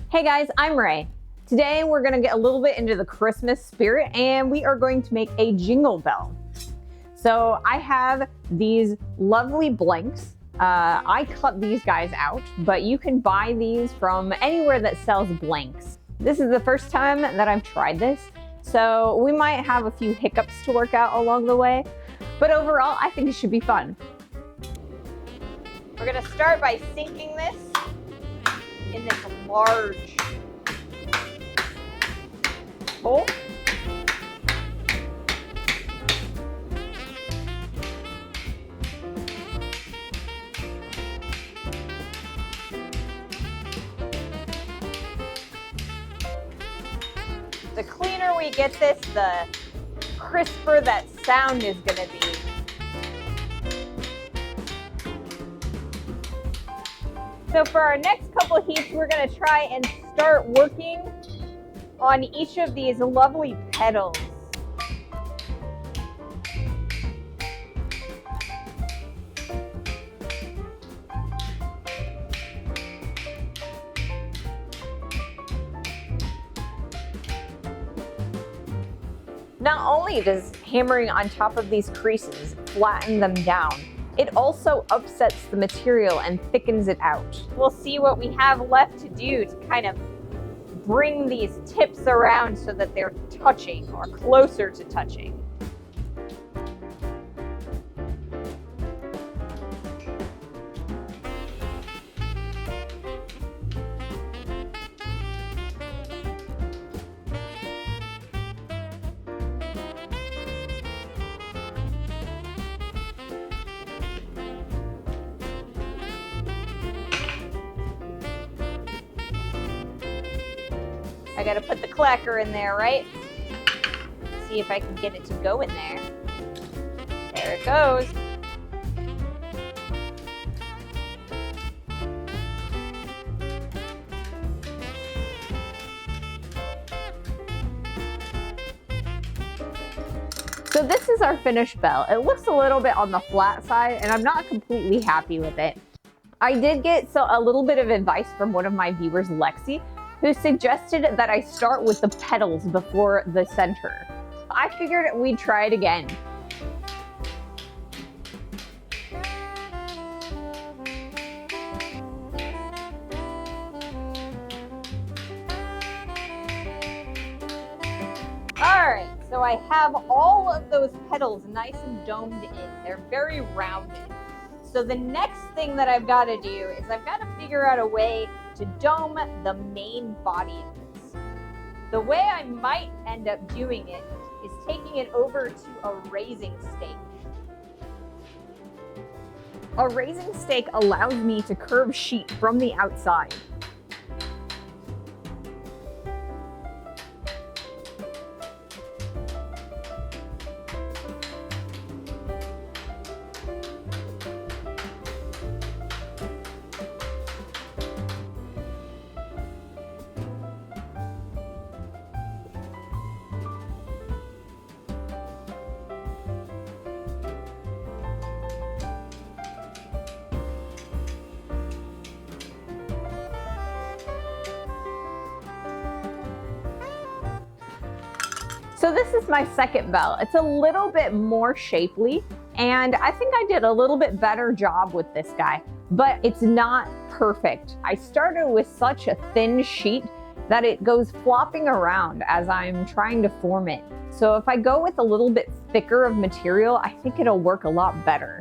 Hey guys, I'm Ray. Today we're gonna get a little bit into the Christmas spirit and we are going to make a jingle bell. So I have these lovely blanks. I cut these guys out, but you can buy these from anywhere that sells blanks. This is the first time that I've tried this, so we might have a few hiccups to work out along the way, but overall I think it should be fun. We're gonna start by sinking this in this large hole. The cleaner we get this, the crisper that sound is gonna be. So for our next couple heats, we're gonna try and start working on each of these lovely petals. Not only does hammering on top of these creases flatten them down, it also upsets the material and thickens it out. We'll see what we have left to do to kind of bring these tips around so that they're touching or closer to touching. I gotta put the clacker in there, right? See if I can get it to go in there. There it goes. So this is our finished bell. It looks a little bit on the flat side and I'm not completely happy with it. I did get a little bit of advice from one of my viewers, Lexi, who suggested that I start with the petals before the center. I figured we'd try it again. All right, so I have all of those petals nice and domed in. They're very rounded. So the next thing that I've got to do is I've got to figure out a way to dome the main body of this. The way I might end up doing it is taking it over to a raising stake. A raising stake allows me to curve sheet from the outside. So this is my second bell. It's a little bit more shapely, and I think I did a little bit better job with this guy, but it's not perfect. I started with such a thin sheet that it goes flopping around as I'm trying to form it. So if I go with a little bit thicker of material, I think it'll work a lot better.